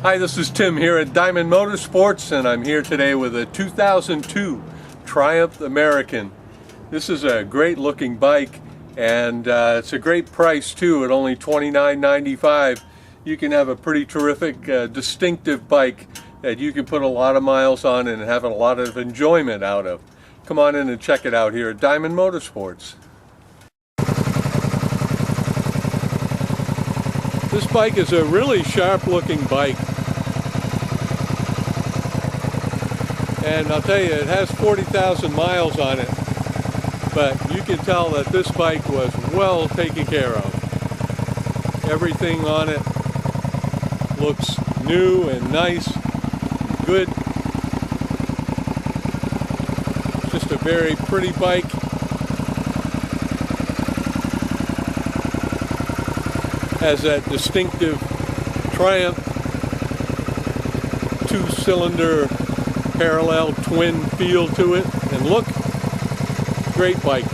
Hi, this is Tim here at Diamond Motorsports, and I'm here today with a 2002 Triumph American. This is a great looking bike, and it's a great price too. At only $29.95, you can have a pretty terrific, distinctive bike that you can put a lot of miles on and have a lot of enjoyment out of. Come on in and check it out here at Diamond Motorsports. This bike is a really sharp looking bike. And I'll tell you, it has 40,000 miles on it, but you can tell that this bike was well taken care of. Everything on it looks new and nice, good. It's just a very pretty bike. Has that distinctive Triumph two-cylinder parallel twin feel to it, and look, great bike.